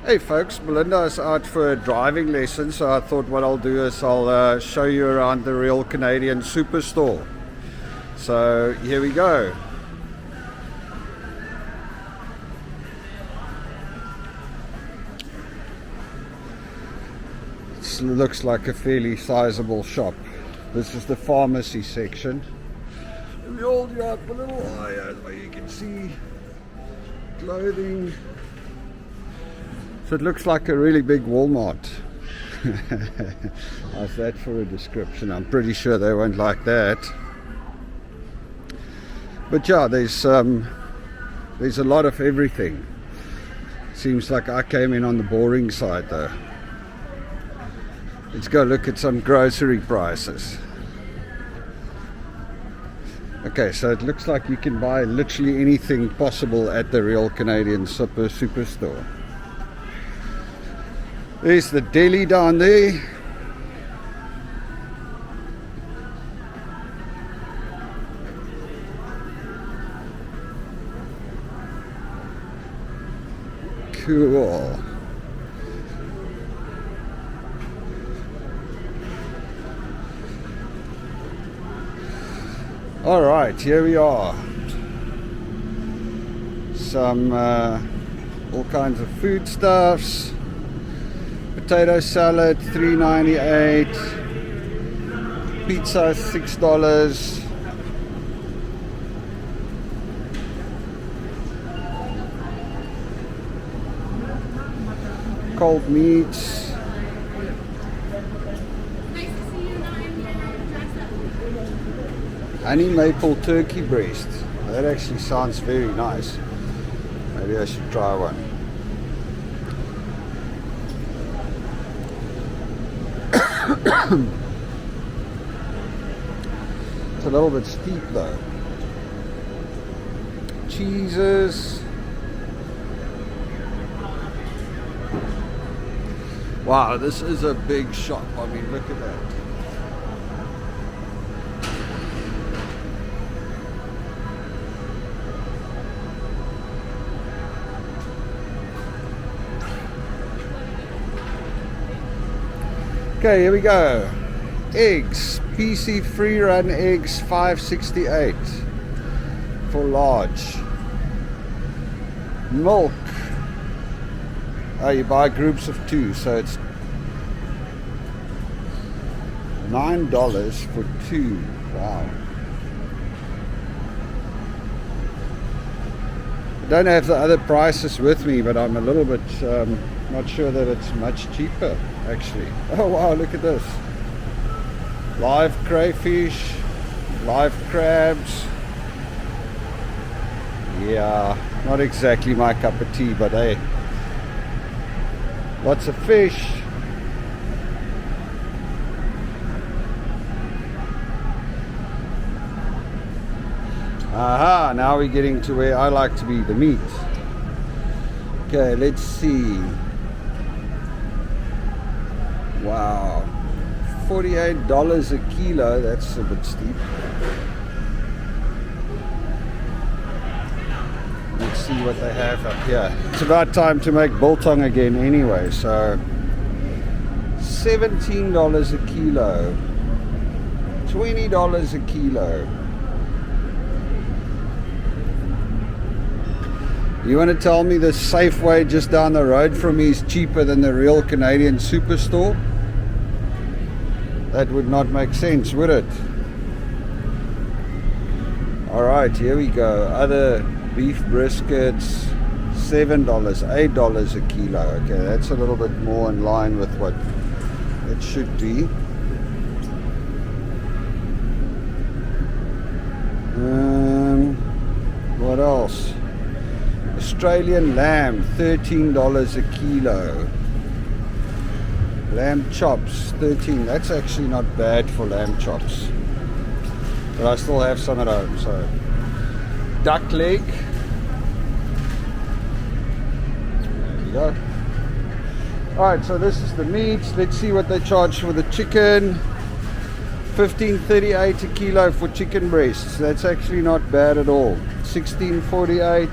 Hey folks, Belinda is out for a driving lesson, so I thought what I'll do is I'll show you around the Real Canadian Superstore. So here we go. This looks like a fairly sizable shop. This is the pharmacy section. Let me hold you up a little higher so you can see clothing. So it looks like a really big Walmart. How's that for a description? I'm pretty sure they won't like that. But yeah, there's a lot of everything. Seems like I came in on the boring side though. Let's go look at some grocery prices. Okay, so it looks like you can buy literally anything possible at the Real Canadian Superstore. There's the deli down there. Cool. All right, here we are. Some all kinds of foodstuffs. Potato salad, $3.98. Pizza, $6. Cold meats. Honey maple turkey breast. That actually sounds very nice. Maybe I should try one. It's a little bit steep though. Cheeses. Wow, this is a big shop. I mean, look at that. Okay, here we go. Eggs, PC free run eggs, $5.68 for large. Milk. Oh, you buy groups of 2, so it's $9 for 2. Wow. I don't have the other prices with me, but I'm a little bit not sure that it's much cheaper actually. Oh wow, look at this. Live crayfish, live crabs. Yeah, not exactly my cup of tea, but hey, lots of fish. Aha, now we're getting to where I like to be, the meat. Okay, let's see. Wow, $48 a kilo, that's a bit steep. Let's see what they have up here. It's about time to make biltong again anyway, so $17 a kilo, $20 a kilo. You want to tell me the Safeway just down the road from me is cheaper than the Real Canadian Superstore? That would not make sense, would it? Alright, here we go. Other beef briskets, $7, $8 a kilo. Okay, that's a little bit more in line with what it should be. What else? Australian lamb, $13 a kilo. Lamb chops, $13. That's actually not bad for lamb chops. But I still have some at home, so. Duck leg. There you go. Alright, so this is the meats. Let's see what they charge for the chicken. $15.38 a kilo for chicken breasts. That's actually not bad at all. $16.48.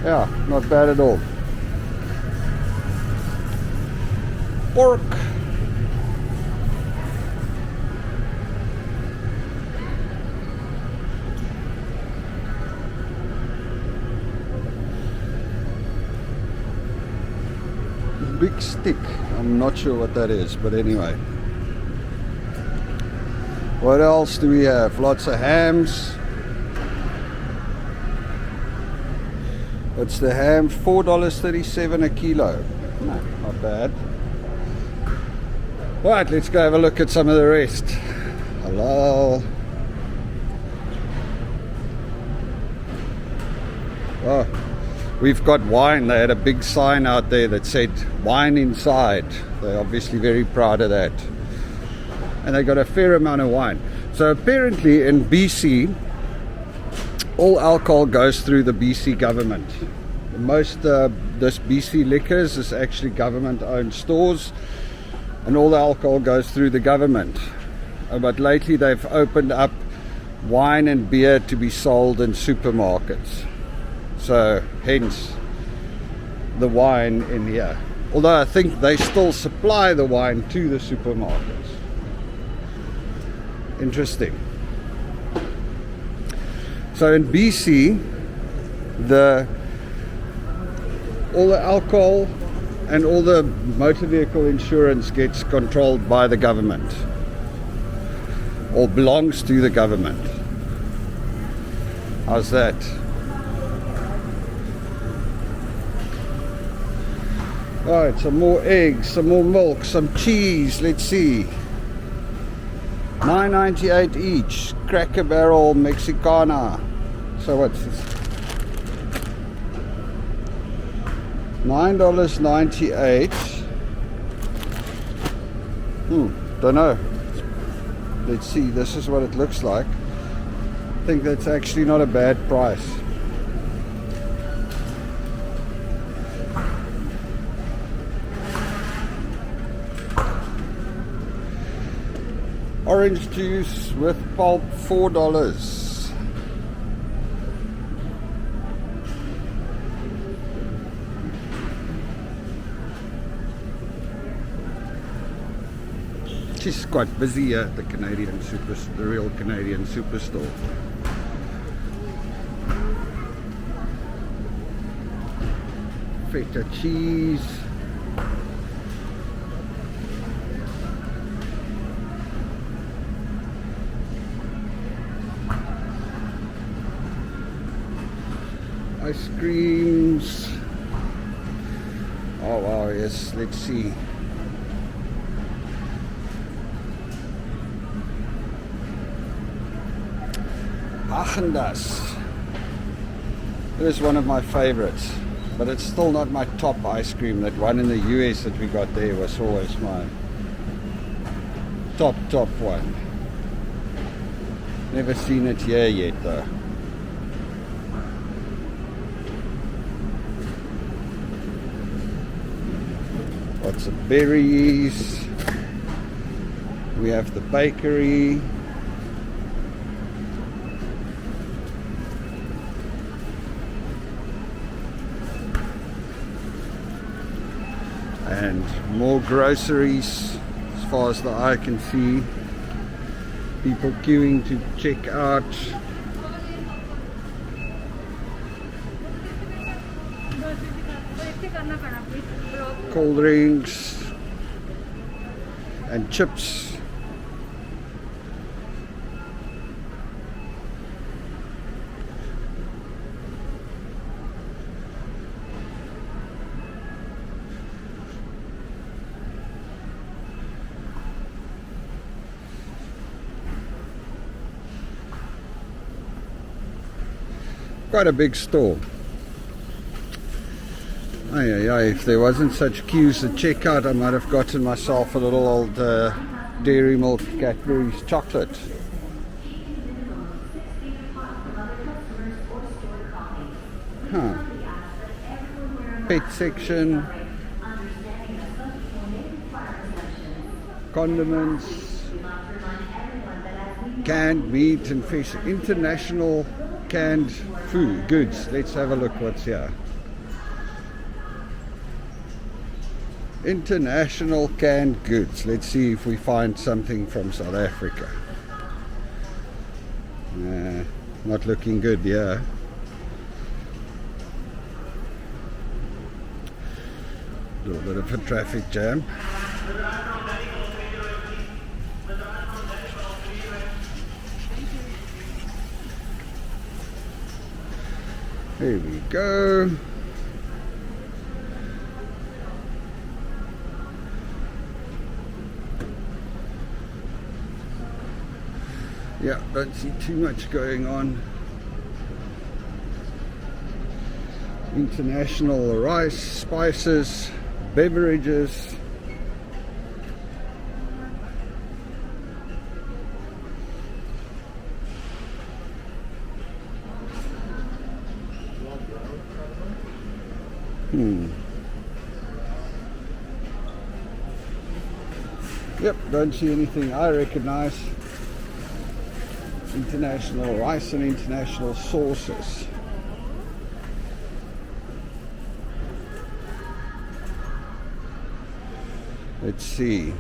Yeah, not bad at all. pork. Big stick. I'm not sure what that is, but anyway. What else do we have? Lots of hams. What's the ham? $4.37 a kilo. No, not bad. Right, let's go have a look at some of the rest. Hello. Oh, we've got wine. They had a big sign out there that said wine inside. They're obviously very proud of that. And they got a fair amount of wine. So apparently in BC, all alcohol goes through the BC government. Most this BC Liquors is actually government-owned stores, and all the alcohol goes through the government. But lately they've opened up wine and beer to be sold in supermarkets. So hence the wine in here. Although I think they still supply the wine to the supermarkets. Interesting. So in BC, all the alcohol and all the motor vehicle insurance gets controlled by the government, or belongs to the government. How's that? Alright, some more eggs, some more milk, some cheese. Let's see. $9.98 each. Cracker Barrel Mexicana. So what's this? $9.98. Don't know. Let's see. This is what it looks like. I think that's actually not a bad price. Orange juice with pulp, $4. She's quite busy here at the the Real Canadian Superstore. Feta cheese. Ice creams. Oh wow, yes, let's see. Haagen-Dazs. It is one of my favorites, but it's still not my top ice cream. That one in the US that we got there was always my top one. Never seen it here yet though. Lots of berries. We have the bakery. And more groceries as far as the eye can see. People queuing to check out. Cold drinks and chips. Quite a big store. If there wasn't such queues at checkout, I might have gotten myself a little old Dairy Milk Cadbury's chocolate. Pet section. Condiments. Canned meat and fish. International canned food goods. Let's have a look what's here. International canned goods. Let's see if we find something from South Africa. Not looking good, yeah. A little bit of a traffic jam. Here we go. Yeah, don't see too much going on. International rice, spices, beverages. Yep, don't see anything I recognize. International rice and international sauces. Let's see.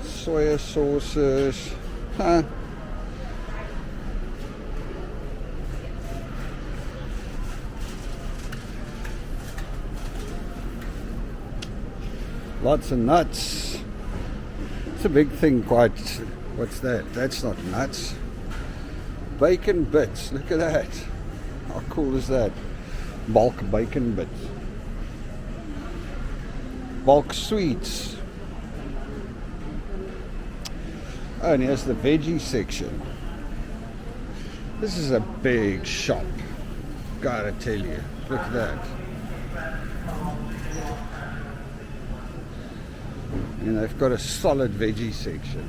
Soya sauces. Huh. Lots of nuts. It's a big thing, quite. What's that? That's not nuts. Bacon bits. Look at that. How cool is that? Bulk bacon bits. Bulk sweets. Oh, and here's the veggie section. This is a big shop. Gotta tell you. Look at that. And they've got a solid veggie section.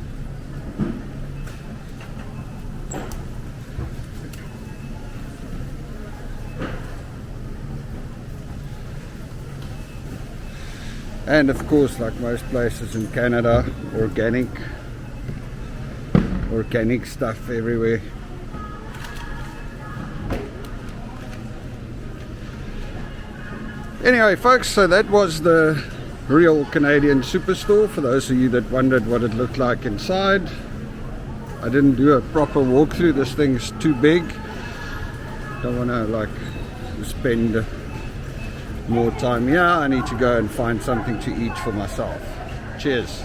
And of course, like most places in Canada, organic stuff everywhere. Anyway folks, so that was the Real Canadian Superstore. For those of you that wondered what it looked like inside, I didn't do a proper walkthrough. This thing's too big. Don't want to like spend more time here. I need to go and find something to eat for myself. Cheers.